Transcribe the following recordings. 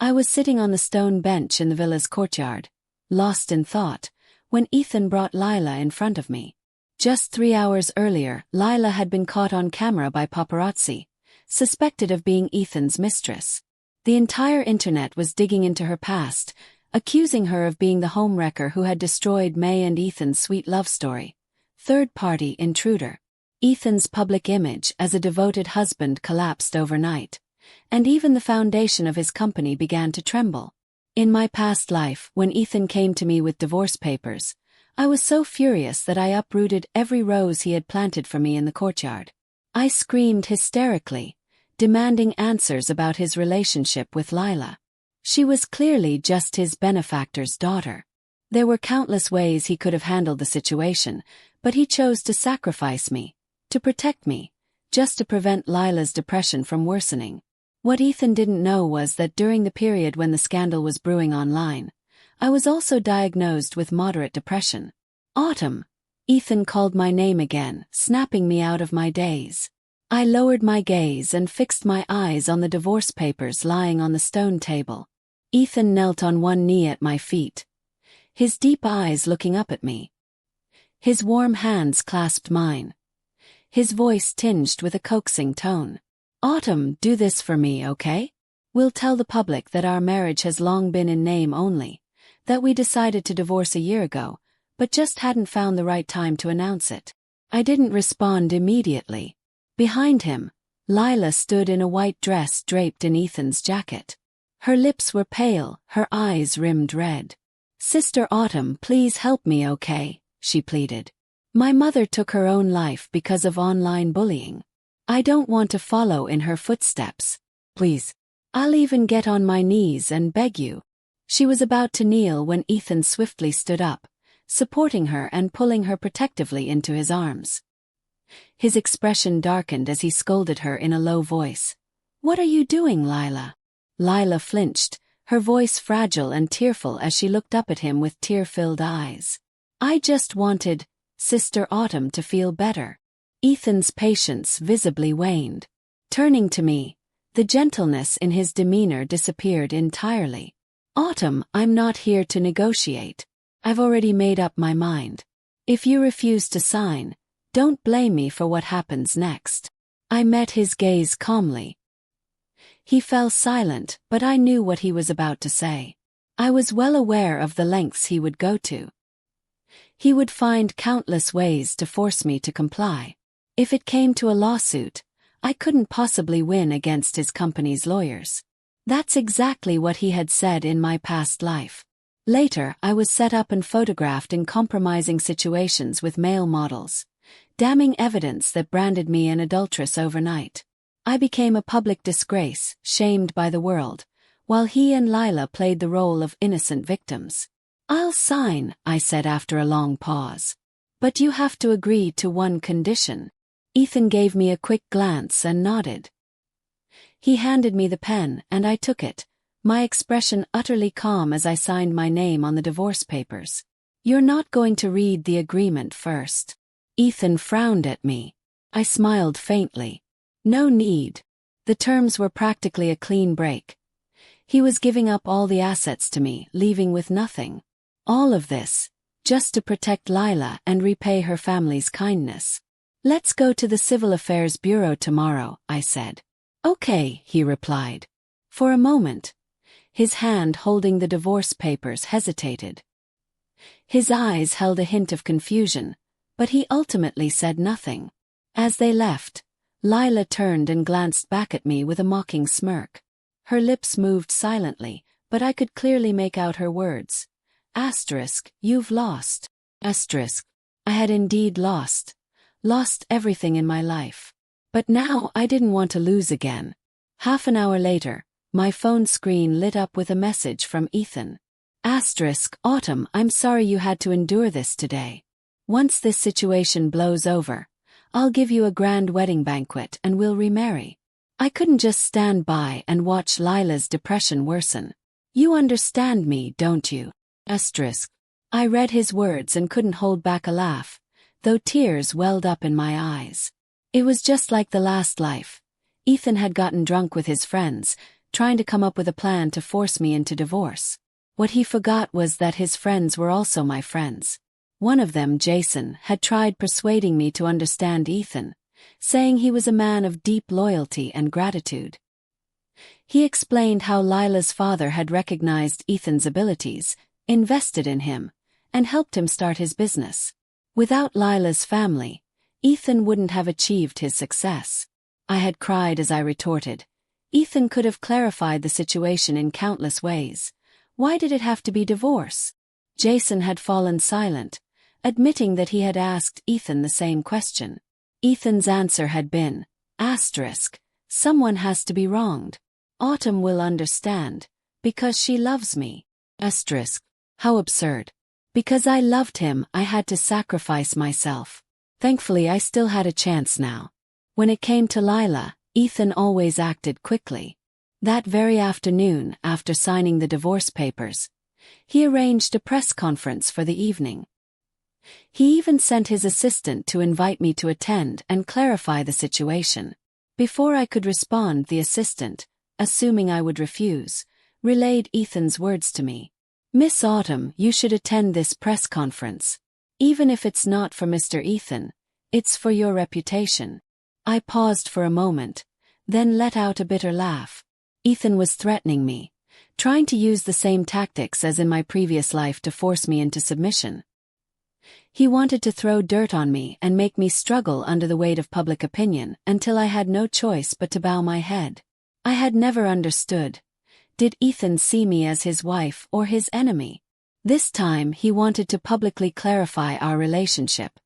I was sitting on the stone bench in the villa's courtyard, lost in thought, when Ethan brought Lila in front of me. Just 3 hours earlier, Lila had been caught on camera by paparazzi, suspected of being Ethan's mistress. The entire internet was digging into her past, accusing her of being the homewrecker who had destroyed May and Ethan's sweet love story. Third-party intruder. Ethan's public image as a devoted husband collapsed overnight, and even the foundation of his company began to tremble. In my past life, when Ethan came to me with divorce papers, I was so furious that I uprooted every rose he had planted for me in the courtyard. I screamed hysterically, demanding answers about his relationship with Lila. She was clearly just his benefactor's daughter. There were countless ways he could have handled the situation, but he chose to sacrifice me, to protect me, just to prevent Lila's depression from worsening. What Ethan didn't know was that during the period when the scandal was brewing online, I was also diagnosed with moderate depression. Autumn. Ethan called my name again, snapping me out of my daze. I lowered my gaze and fixed my eyes on the divorce papers lying on the stone table. Ethan knelt on one knee at my feet, his deep eyes looking up at me. His warm hands clasped mine, his voice tinged with a coaxing tone. Autumn, do this for me, okay? We'll tell the public that our marriage has long been in name only, that we decided to divorce a year ago, but just hadn't found the right time to announce it. I didn't respond immediately. Behind him, Lila stood in a white dress draped in Ethan's jacket. Her lips were pale, her eyes rimmed red. Sister Autumn, please help me, okay? She pleaded. My mother took her own life because of online bullying. I don't want to follow in her footsteps. Please. I'll even get on my knees and beg you. She was about to kneel when Ethan swiftly stood up, supporting her and pulling her protectively into his arms. His expression darkened as he scolded her in a low voice. What are you doing, Lila? Lila flinched, her voice fragile and tearful as she looked up at him with tear-filled eyes. I just wanted, Sister Autumn, to feel better. Ethan's patience visibly waned. Turning to me, the gentleness in his demeanor disappeared entirely. Autumn, I'm not here to negotiate. I've already made up my mind. If you refuse to sign, don't blame me for what happens next. I met his gaze calmly. He fell silent, but I knew what he was about to say. I was well aware of the lengths he would go to. He would find countless ways to force me to comply. If it came to a lawsuit, I couldn't possibly win against his company's lawyers. That's exactly what he had said in my past life. Later, I was set up and photographed in compromising situations with male models, damning evidence that branded me an adulteress overnight. I became a public disgrace, shamed by the world, while he and Lila played the role of innocent victims. I'll sign, I said after a long pause. But you have to agree to one condition. Ethan gave me a quick glance and nodded. He handed me the pen, and I took it, my expression utterly calm as I signed my name on the divorce papers. You're not going to read the agreement first. Ethan frowned at me. I smiled faintly. No need. The terms were practically a clean break. He was giving up all the assets to me, leaving with nothing. All of this, just to protect Lila and repay her family's kindness. Let's go to the Civil Affairs Bureau tomorrow, I said. Okay, he replied. For a moment, his hand holding the divorce papers hesitated. His eyes held a hint of confusion, but he ultimately said nothing. As they left, Lila turned and glanced back at me with a mocking smirk. Her lips moved silently, but I could clearly make out her words. Asterisk, you've lost. Asterisk. I had indeed lost. Lost everything in my life. But now I didn't want to lose again. Half an hour later, my phone screen lit up with a message from Ethan. Asterisk, Autumn, I'm sorry you had to endure this today. Once this situation blows over, I'll give you a grand wedding banquet and we'll remarry. I couldn't just stand by and watch Lila's depression worsen. You understand me, don't you? Asterisk. I read his words and couldn't hold back a laugh, though tears welled up in my eyes. It was just like the last life. Ethan had gotten drunk with his friends, trying to come up with a plan to force me into divorce. What he forgot was that his friends were also my friends. One of them, Jason, had tried persuading me to understand Ethan, saying he was a man of deep loyalty and gratitude. He explained how Lila's father had recognized Ethan's abilities, invested in him, and helped him start his business. Without Lila's family, Ethan wouldn't have achieved his success. I had cried as I retorted. Ethan could have clarified the situation in countless ways. Why did it have to be divorce? Jason had fallen silent, admitting that he had asked Ethan the same question. Ethan's answer had been, someone has to be wronged. Autumn will understand, because she loves me. How absurd. Because I loved him, I had to sacrifice myself. Thankfully, I still had a chance now. When it came to Lila, Ethan always acted quickly. That very afternoon, after signing the divorce papers, he arranged a press conference for the evening. He even sent his assistant to invite me to attend and clarify the situation. Before I could respond, the assistant, assuming I would refuse, relayed Ethan's words to me. Miss Autumn, you should attend this press conference. Even if it's not for Mr. Ethan, it's for your reputation. I paused for a moment, then let out a bitter laugh. Ethan was threatening me, trying to use the same tactics as in my previous life to force me into submission. He wanted to throw dirt on me and make me struggle under the weight of public opinion until I had no choice but to bow my head. I had never understood. Did Ethan see me as his wife or his enemy? This time he wanted to publicly clarify our relationship,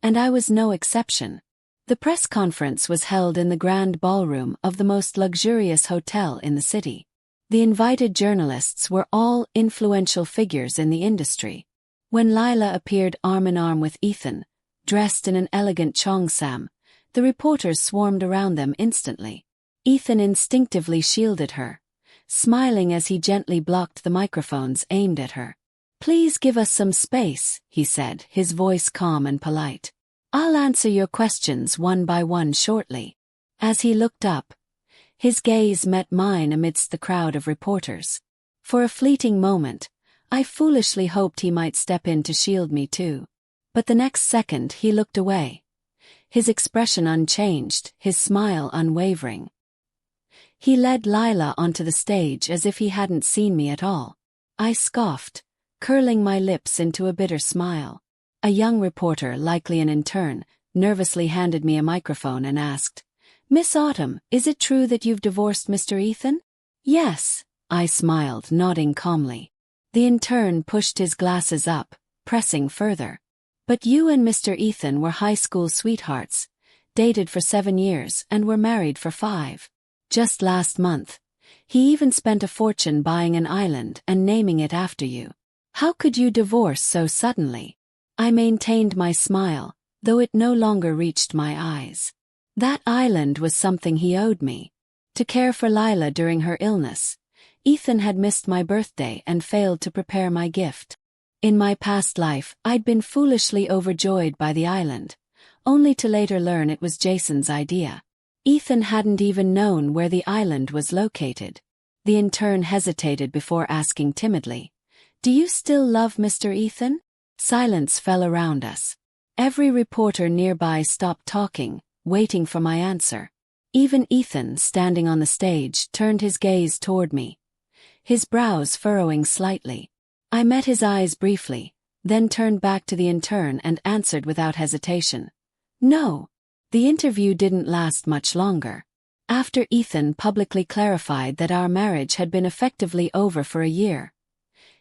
and I was no exception. The press conference was held in the grand ballroom of the most luxurious hotel in the city. The invited journalists were all influential figures in the industry. When Lila appeared arm in arm with Ethan, dressed in an elegant cheongsam, the reporters swarmed around them instantly. Ethan instinctively shielded her, smiling as he gently blocked the microphones aimed at her. Please give us some space, he said, his voice calm and polite. I'll answer your questions one by one shortly. As he looked up, his gaze met mine amidst the crowd of reporters. For a fleeting moment, I foolishly hoped he might step in to shield me too. But the next second he looked away. His expression unchanged, his smile unwavering. He led Lila onto the stage as if he hadn't seen me at all. I scoffed, curling my lips into a bitter smile. A young reporter, likely an intern, nervously handed me a microphone and asked, Miss Autumn, is it true that you've divorced Mr. Ethan? Yes, I smiled, nodding calmly. The intern pushed his glasses up, pressing further. But you and Mr. Ethan were high school sweethearts, dated for 7 years and were married for 5. Just last month, he even spent a fortune buying an island and naming it after you. How could you divorce so suddenly? I maintained my smile, though it no longer reached my eyes. That island was something he owed me. To care for Lila during her illness, Ethan had missed my birthday and failed to prepare my gift. In my past life, I'd been foolishly overjoyed by the island, only to later learn it was Jason's idea. Ethan hadn't even known where the island was located. The intern hesitated before asking timidly, Do you still love Mr. Ethan? Silence fell around us. Every reporter nearby stopped talking, waiting for my answer. Even Ethan, standing on the stage, turned his gaze toward me, his brows furrowing slightly. I met his eyes briefly, then turned back to the intern and answered without hesitation. No. The interview didn't last much longer. After Ethan publicly clarified that our marriage had been effectively over for a year,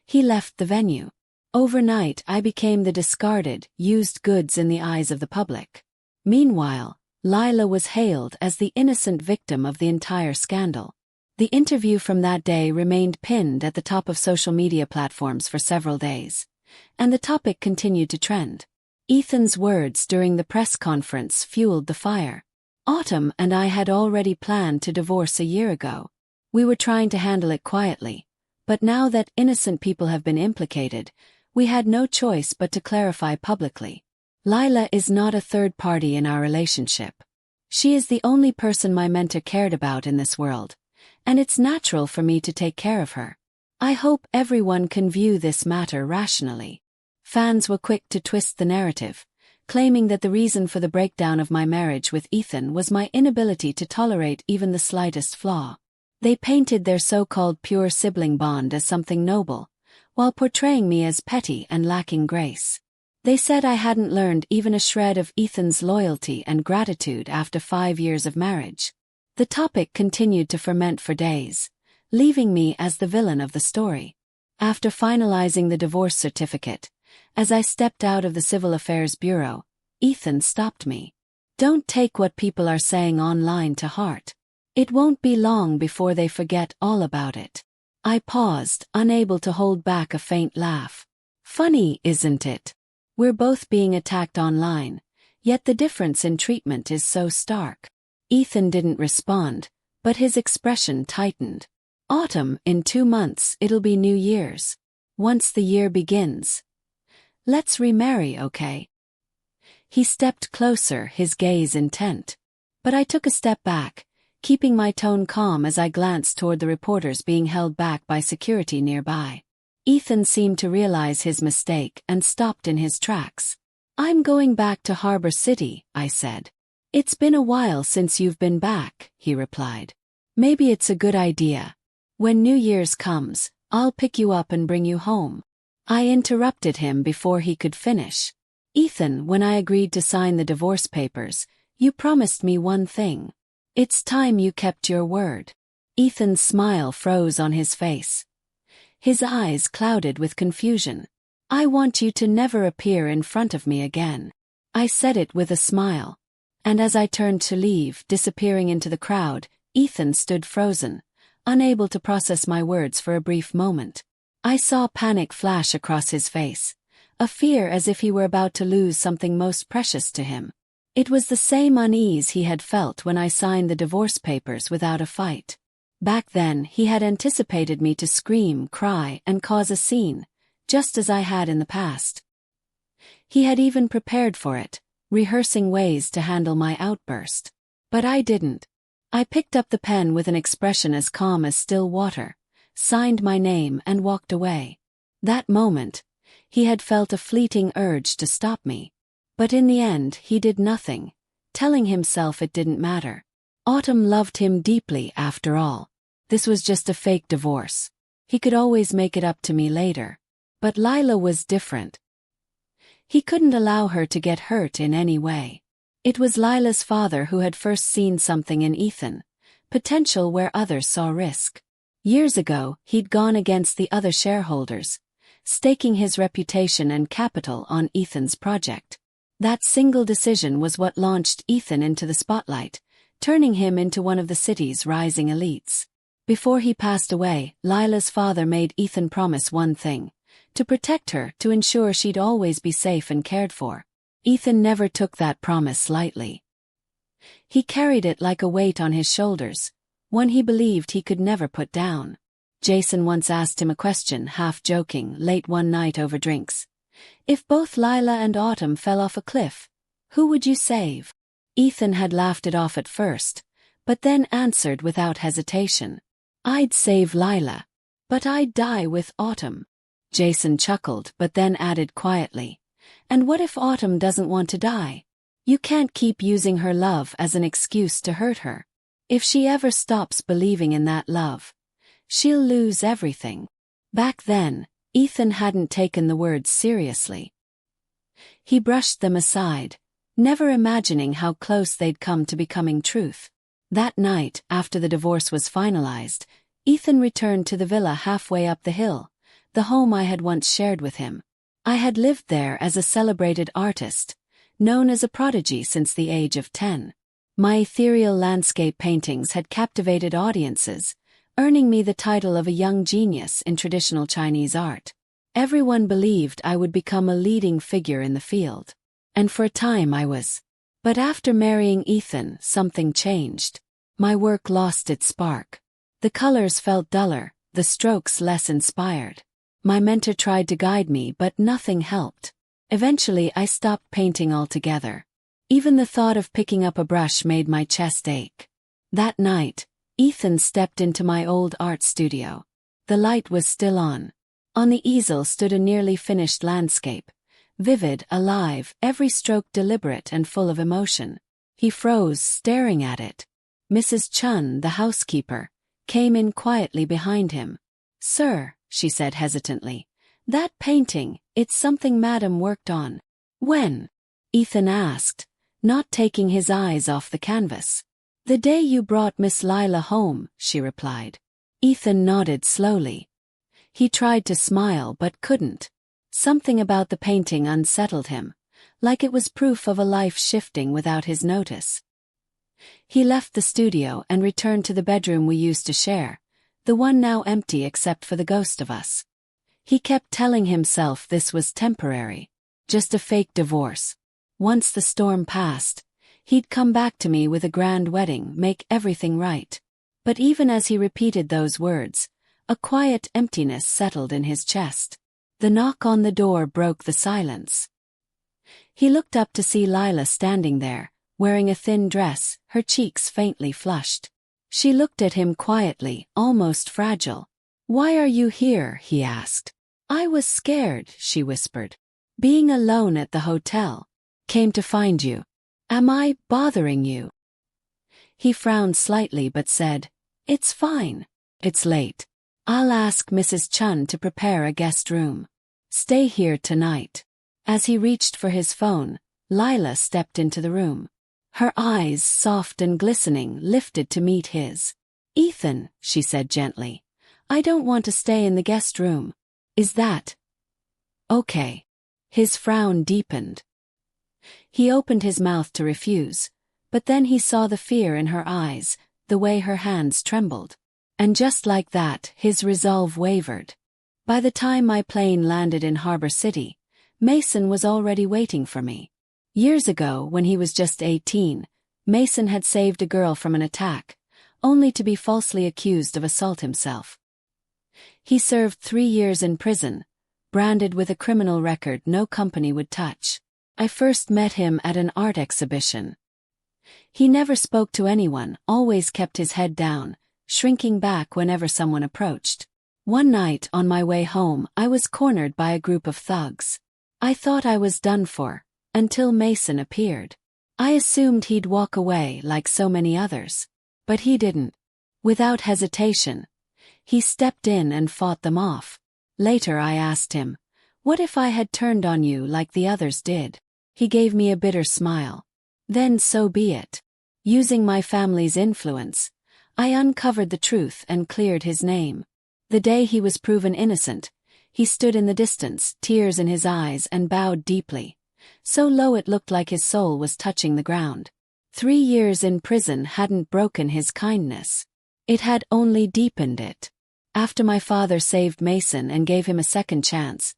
he left the venue. Overnight, I became the discarded, used goods in the eyes of the public. Meanwhile, Lila was hailed as the innocent victim of the entire scandal. The interview from that day remained pinned at the top of social media platforms for several days, and the topic continued to trend. Ethan's words during the press conference fueled the fire. Autumn and I had already planned to divorce a year ago. We were trying to handle it quietly, but now that innocent people have been implicated, we had no choice but to clarify publicly. Lila is not a third party in our relationship. She is the only person my mentor cared about in this world, and it's natural for me to take care of her. I hope everyone can view this matter rationally. Fans were quick to twist the narrative, claiming that the reason for the breakdown of my marriage with Ethan was my inability to tolerate even the slightest flaw. They painted their so-called pure sibling bond as something noble, while portraying me as petty and lacking grace. They said I hadn't learned even a shred of Ethan's loyalty and gratitude after 5 years of marriage. The topic continued to ferment for days, leaving me as the villain of the story. After finalizing the divorce certificate, as I stepped out of the Civil Affairs Bureau, Ethan stopped me. "Don't take what people are saying online to heart. It won't be long before they forget all about it." I paused, unable to hold back a faint laugh. Funny, isn't it? We're both being attacked online, yet the difference in treatment is so stark. Ethan didn't respond, but his expression tightened. "Autumn, in 2 months it'll be New Year's. Once the year begins, let's remarry, okay?" He stepped closer, his gaze intent. But I took a step back, keeping my tone calm as I glanced toward the reporters being held back by security nearby. Ethan seemed to realize his mistake and stopped in his tracks. "I'm going back to Harbor City," I said. "It's been a while since you've been back," he replied. "Maybe it's a good idea. When New Year's comes, I'll pick you up and bring you home." I interrupted him before he could finish. "Ethan, when I agreed to sign the divorce papers, you promised me one thing. It's time you kept your word." Ethan's smile froze on his face. His eyes clouded with confusion. "I want you to never appear in front of me again." I said it with a smile. And as I turned to leave, disappearing into the crowd, Ethan stood frozen, unable to process my words for a brief moment. I saw panic flash across his face, a fear as if he were about to lose something most precious to him. It was the same unease he had felt when I signed the divorce papers without a fight. Back then, he had anticipated me to scream, cry, and cause a scene, just as I had in the past. He had even prepared for it, rehearsing ways to handle my outburst. But I didn't. I picked up the pen with an expression as calm as still water, signed my name and walked away. That moment, he had felt a fleeting urge to stop me. But in the end he did nothing, telling himself it didn't matter. Autumn loved him deeply after all. This was just a fake divorce. He could always make it up to me later. But Lila was different. He couldn't allow her to get hurt in any way. It was Lila's father who had first seen something in Ethan, potential where others saw risk. Years ago, he'd gone against the other shareholders, staking his reputation and capital on Ethan's project. That single decision was what launched Ethan into the spotlight, turning him into one of the city's rising elites. Before he passed away, Lila's father made Ethan promise one thing: to protect her, to ensure she'd always be safe and cared for. Ethan never took that promise lightly. He carried it like a weight on his shoulders, one he believed he could never put down. Jason once asked him a question, half joking, late one night over drinks. "If both Lila and Autumn fell off a cliff, who would you save?" Ethan had laughed it off at first, but then answered without hesitation. "I'd save Lila, but I'd die with Autumn." Jason chuckled but then added quietly, "And what if Autumn doesn't want to die? You can't keep using her love as an excuse to hurt her. If she ever stops believing in that love, she'll lose everything." Back then, Ethan hadn't taken the words seriously. He brushed them aside, never imagining how close they'd come to becoming truth. That night, after the divorce was finalized, Ethan returned to the villa halfway up the hill, the home I had once shared with him. I had lived there as a celebrated artist, known as a prodigy since the age of 10. My ethereal landscape paintings had captivated audiences, earning me the title of a young genius in traditional Chinese art. Everyone believed I would become a leading figure in the field. And for a time I was. But after marrying Ethan, something changed. My work lost its spark. The colors felt duller, the strokes less inspired. My mentor tried to guide me, but nothing helped. Eventually I stopped painting altogether. Even the thought of picking up a brush made my chest ache. That night, Ethan stepped into my old art studio. The light was still on. On the easel stood a nearly finished landscape. Vivid, alive, every stroke deliberate and full of emotion. He froze, staring at it. Mrs. Chun, the housekeeper, came in quietly behind him. "Sir," she said hesitantly, "that painting, it's something Madam worked on." "When?" Ethan asked, not taking his eyes off the canvas. "The day you brought Miss Lila home," she replied. Ethan nodded slowly. He tried to smile but couldn't. Something about the painting unsettled him, like it was proof of a life shifting without his notice. He left the studio and returned to the bedroom we used to share, the one now empty except for the ghost of us. He kept telling himself this was temporary, just a fake divorce. Once the storm passed, he'd come back to me with a grand wedding, make everything right. But even as he repeated those words, a quiet emptiness settled in his chest. The knock on the door broke the silence. He looked up to see Lila standing there, wearing a thin dress, her cheeks faintly flushed. She looked at him quietly, almost fragile. "Why are you here?" he asked. "I was scared," she whispered. "Being alone at the hotel. Came to find you. Am I bothering you?" He frowned slightly but said, "It's fine. It's late. I'll ask Mrs. Chun to prepare a guest room. Stay here tonight." As he reached for his phone, Lila stepped into the room. Her eyes, soft and glistening, lifted to meet his. "Ethan," she said gently, "I don't want to stay in the guest room. Is that okay?" His frown deepened. He opened his mouth to refuse, but then he saw the fear in her eyes, the way her hands trembled. And just like that, his resolve wavered. By the time my plane landed in Harbor City, Mason was already waiting for me. Years ago, when he was just 18, Mason had saved a girl from an attack, only to be falsely accused of assault himself. He served 3 years in prison, branded with a criminal record no company would touch. I first met him at an art exhibition. He never spoke to anyone, always kept his head down, shrinking back whenever someone approached. One night on my way home, I was cornered by a group of thugs. I thought I was done for, until Mason appeared. I assumed he'd walk away like so many others. But he didn't. Without hesitation, he stepped in and fought them off. Later I asked him, "What if I had turned on you like the others did?" He gave me a bitter smile. Then so be it. Using my family's influence, I uncovered the truth and cleared his name. The day he was proven innocent, he stood in the distance, tears in his eyes, and bowed deeply, so low it looked like his soul was touching the ground. 3 years in prison hadn't broken his kindness. It had only deepened it. After my father saved Mason and gave him a second chance,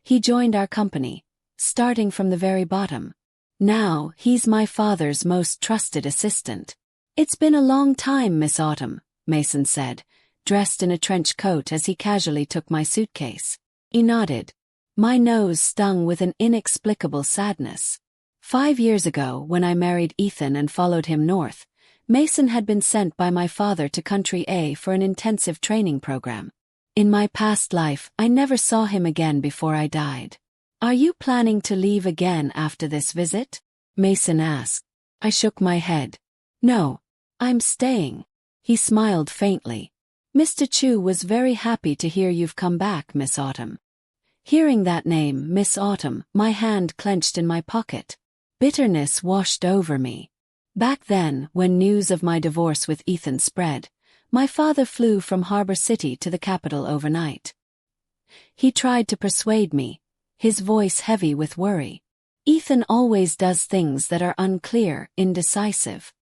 he joined our company, starting from the very bottom. Now, he's my father's most trusted assistant. "It's been a long time, Miss Autumn," Mason said, dressed in a trench coat as he casually took my suitcase. He nodded. My nose stung with an inexplicable sadness. 5 years ago, when I married Ethan and followed him north, Mason had been sent by my father to Country A for an intensive training program. In my past life, I never saw him again before I died. "Are you planning to leave again after this visit?" Mason asked. I shook my head. "No. I'm staying." He smiled faintly. "Mr. Chu was very happy to hear you've come back, Miss Autumn." Hearing that name, Miss Autumn, my hand clenched in my pocket. Bitterness washed over me. Back then, when news of my divorce with Ethan spread, my father flew from Harbor City to the capital overnight. He tried to persuade me, his voice heavy with worry. "Ethan always does things that are unclear, indecisive.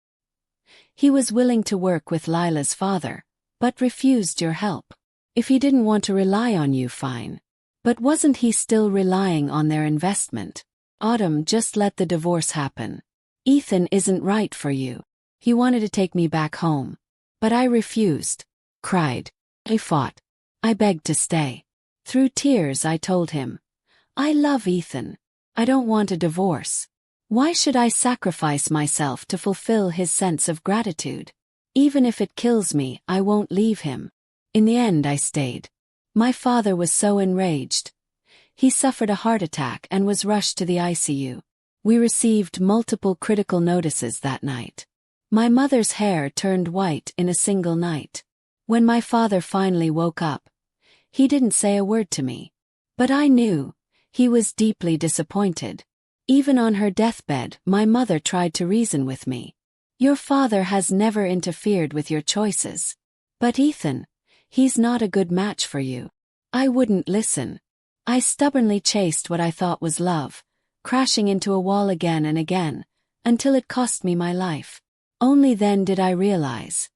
He was willing to work with Lila's father, but refused your help. If he didn't want to rely on you, fine. But wasn't he still relying on their investment? Autumn, just let the divorce happen. Ethan isn't right for you. He wanted to take me back home. But I refused. Cried. I fought. I begged to stay. Through tears I told him, I love Ethan. I don't want a divorce. Why should I sacrifice myself to fulfill his sense of gratitude? Even if it kills me, I won't leave him. In the end, I stayed. My father was so enraged. He suffered a heart attack and was rushed to the ICU. We received multiple critical notices that night. My mother's hair turned white in a single night. When my father finally woke up, he didn't say a word to me. But I knew. He was deeply disappointed. Even on her deathbed, my mother tried to reason with me. Your father has never interfered with your choices. But Ethan, he's not a good match for you. I wouldn't listen. I stubbornly chased what I thought was love, crashing into a wall again and again, until it cost me my life. Only then did I realize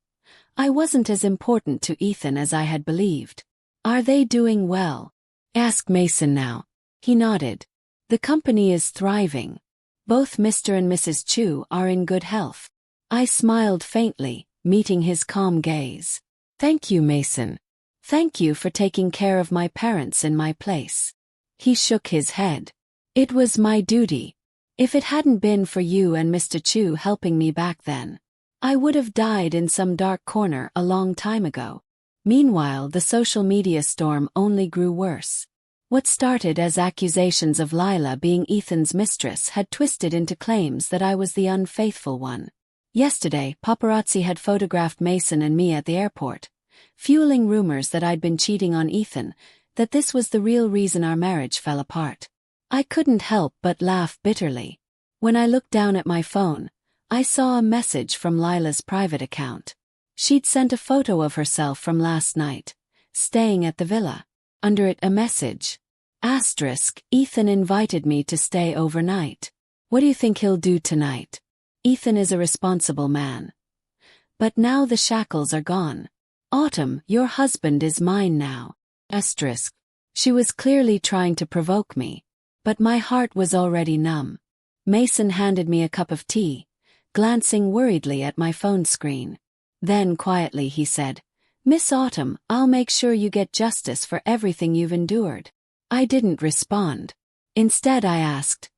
I wasn't as important to Ethan as I had believed. Are they doing well? Asked Mason now. He nodded. The company is thriving. Both Mr. and Mrs. Chu are in good health. I smiled faintly, meeting his calm gaze. Thank you, Mason. Thank you for taking care of my parents in my place. He shook his head. It was my duty. If it hadn't been for you and Mr. Chu helping me back then, I would have died in some dark corner a long time ago. Meanwhile, the social media storm only grew worse. What started as accusations of Lila being Ethan's mistress had twisted into claims that I was the unfaithful one. Yesterday, paparazzi had photographed Mason and me at the airport, fueling rumors that I'd been cheating on Ethan, that this was the real reason our marriage fell apart. I couldn't help but laugh bitterly. When I looked down at my phone, I saw a message from Lila's private account. She'd sent a photo of herself from last night, staying at the villa. Under it a message. Ethan invited me to stay overnight. What do you think he'll do tonight? Ethan is a responsible man. But now the shackles are gone. Autumn, your husband is mine now. She was clearly trying to provoke me, but my heart was already numb. Mason handed me a cup of tea, glancing worriedly at my phone screen. Then quietly he said, Miss Autumn, I'll make sure you get justice for everything you've endured. I didn't respond. Instead I asked,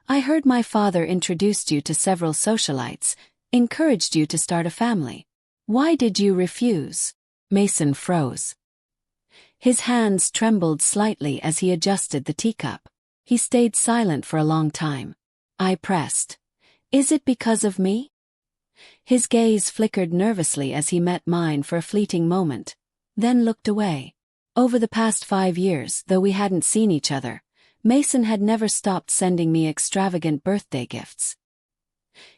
I heard my father introduced you to several socialites, encouraged you to start a family. Why did you refuse? Mason froze. His hands trembled slightly as he adjusted the teacup. He stayed silent for a long time. I pressed. Is it because of me? His gaze flickered nervously as he met mine for a fleeting moment, then looked away. Over the past 5 years, though we hadn't seen each other, Mason had never stopped sending me extravagant birthday gifts.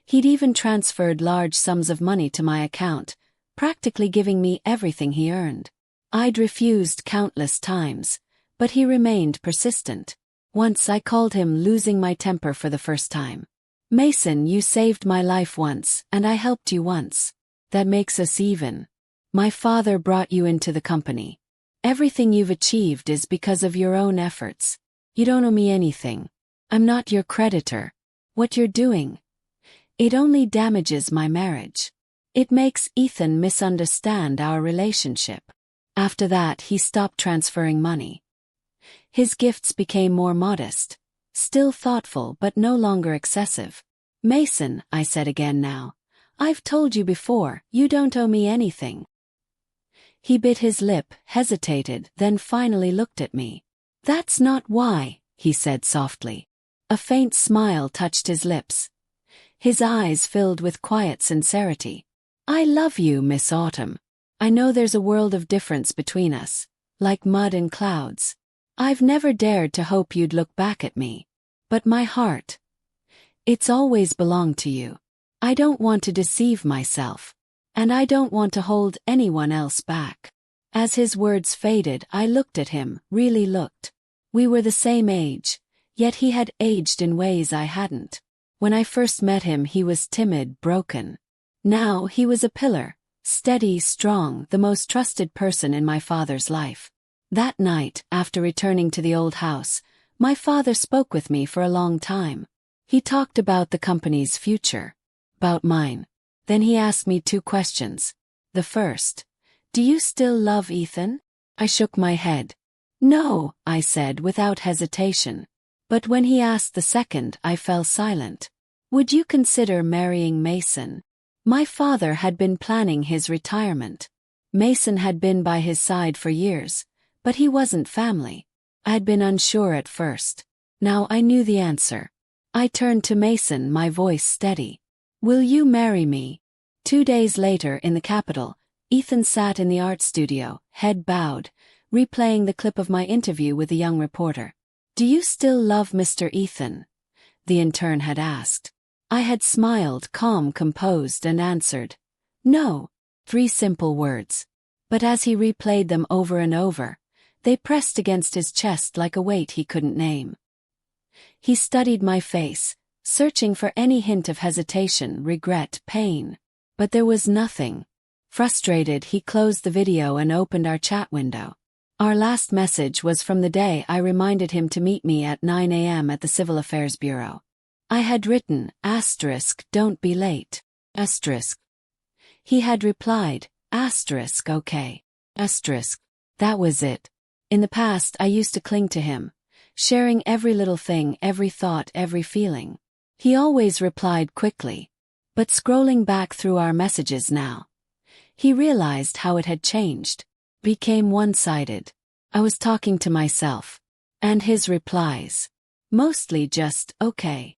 He'd even transferred large sums of money to my account, practically giving me everything he earned. I'd refused countless times, but he remained persistent. Once I called him losing my temper for the first time. Mason, you saved my life once, and I helped you once. That makes us even. My father brought you into the company. Everything you've achieved is because of your own efforts. You don't owe me anything. I'm not your creditor. What you're doing, it only damages my marriage. It makes Ethan misunderstand our relationship. After that, he stopped transferring money. His gifts became more modest, still thoughtful but no longer excessive. Mason, I said again now, I've told you before, you don't owe me anything. He bit his lip, hesitated, then finally looked at me. That's not why, he said softly. A faint smile touched his lips. His eyes filled with quiet sincerity. I love you, Miss Autumn. I know there's a world of difference between us, like mud and clouds. I've never dared to hope you'd look back at me. But my heart, it's always belonged to you. I don't want to deceive myself. And I don't want to hold anyone else back. As his words faded, I looked at him, really looked. We were the same age, yet he had aged in ways I hadn't. When I first met him, he was timid, broken. Now he was a pillar, steady, strong, the most trusted person in my father's life. That night, after returning to the old house, my father spoke with me for a long time. He talked about the company's future, about mine. Then he asked me 2 questions. The first, do you still love Ethan? I shook my head. No, I said without hesitation. But when he asked the second, I fell silent. Would you consider marrying Mason? My father had been planning his retirement. Mason had been by his side for years, but he wasn't family. I had been unsure at first. Now I knew the answer. I turned to Mason, my voice steady. "Will you marry me?" 2 days later in the capital, Ethan sat in the art studio, head bowed, replaying the clip of my interview with the young reporter. "Do you still love Mr. Ethan?" the intern had asked. I had smiled, calm, composed, and answered, "No." 3 simple words. But as he replayed them over and over, they pressed against his chest like a weight he couldn't name. He studied my face, searching for any hint of hesitation, regret, pain. But there was nothing. Frustrated, he closed the video and opened our chat window. Our last message was from the day I reminded him to meet me at 9 a.m. at the Civil Affairs Bureau. I had written, "Don't be late." He had replied, "Okay." That was it. In the past I used to cling to him, sharing every little thing, every thought, every feeling. He always replied quickly. But scrolling back through our messages now, he realized how it had changed. Became one-sided. I was talking to myself. And his replies. Mostly just, "Okay."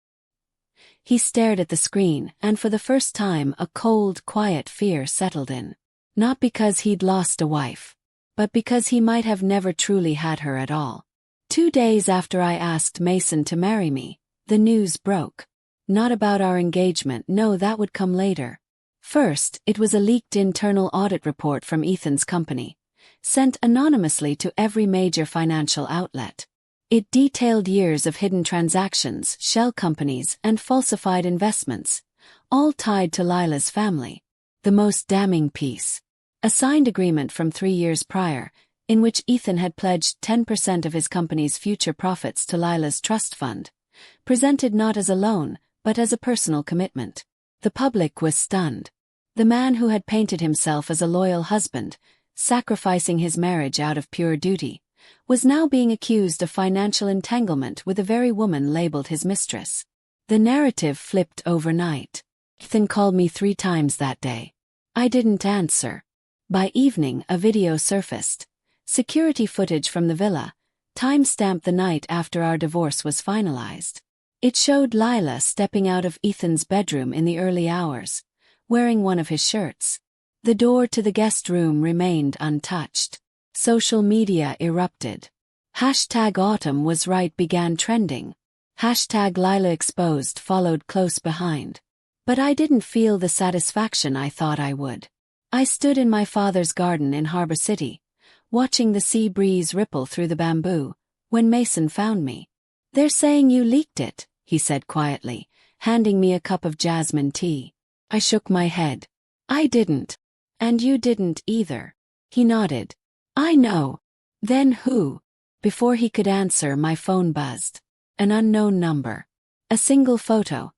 He stared at the screen, and for the first time a cold, quiet fear settled in. Not because he'd lost a wife, but because he might have never truly had her at all. 2 days after I asked Mason to marry me, the news broke. Not about our engagement, no, that would come later. First, it was a leaked internal audit report from Ethan's company, sent anonymously to every major financial outlet. It detailed years of hidden transactions, shell companies, and falsified investments, all tied to Lila's family. The most damning piece. A signed agreement from 3 years prior, in which Ethan had pledged 10% of his company's future profits to Lila's trust fund, presented not as a loan, but as a personal commitment. The public was stunned. The man who had painted himself as a loyal husband, sacrificing his marriage out of pure duty, was now being accused of financial entanglement with the very woman labeled his mistress. The narrative flipped overnight. Ethan called me 3 times that day. I didn't answer. By evening, a video surfaced. Security footage from the villa, time-stamped the night after our divorce was finalized. It showed Lila stepping out of Ethan's bedroom in the early hours, wearing one of his shirts. The door to the guest room remained untouched. Social media erupted. #Autumn was right began trending. #Lila exposed followed close behind. But I didn't feel the satisfaction I thought I would. I stood in my father's garden in Harbor City, watching the sea breeze ripple through the bamboo, when Mason found me. "They're saying you leaked it," he said quietly, handing me a cup of jasmine tea. I shook my head. "I didn't. And you didn't either." He nodded. "I know." "Then who?" Before he could answer, my phone buzzed. An unknown number. A single photo.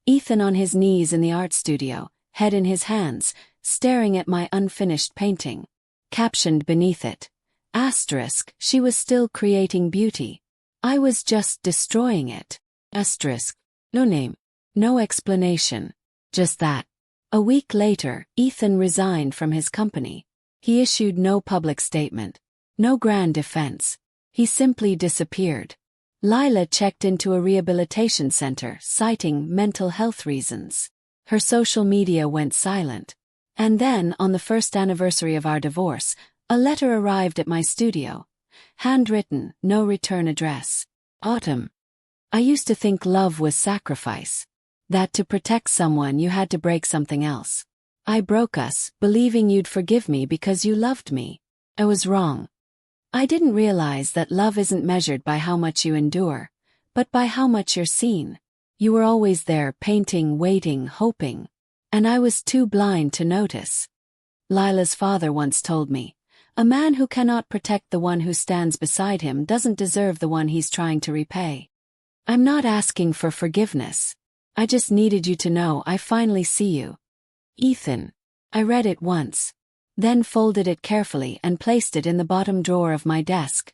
Ethan on his knees in the art studio, head in his hands, staring at my unfinished painting. Captioned beneath it, *, she was still creating beauty. I was just destroying it. *, no name. No explanation. Just that. A week later, Ethan resigned from his company. He issued no public statement. No grand defense. He simply disappeared. Lila checked into a rehabilitation center, citing mental health reasons. Her social media went silent. And then, on the first anniversary of our divorce, a letter arrived at my studio. Handwritten, no return address. Autumn. I used to think love was sacrifice. That to protect someone you had to break something else. I broke us, believing you'd forgive me because you loved me. I was wrong. I didn't realize that love isn't measured by how much you endure, but by how much you're seen. You were always there, painting, waiting, hoping. And I was too blind to notice. Lila's father once told me, a man who cannot protect the one who stands beside him doesn't deserve the one he's trying to repay. I'm not asking for forgiveness. I just needed you to know I finally see you. Ethan. I read it once, then folded it carefully and placed it in the bottom drawer of my desk,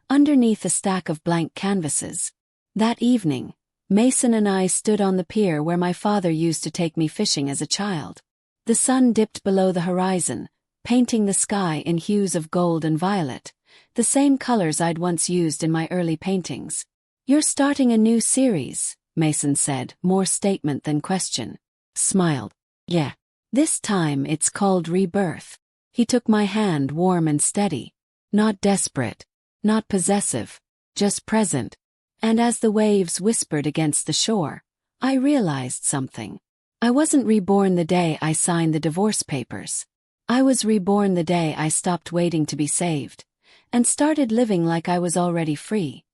underneath a stack of blank canvases. That evening, Mason and I stood on the pier where my father used to take me fishing as a child. The sun dipped below the horizon, painting the sky in hues of gold and violet, the same colors I'd once used in my early paintings. "You're starting a new series," Mason said, more statement than question. Smiled. "Yeah. This time it's called Rebirth." He took my hand, warm and steady. Not desperate, not possessive, just present. And as the waves whispered against the shore, I realized something. I wasn't reborn the day I signed the divorce papers. I was reborn the day I stopped waiting to be saved, and started living like I was already free.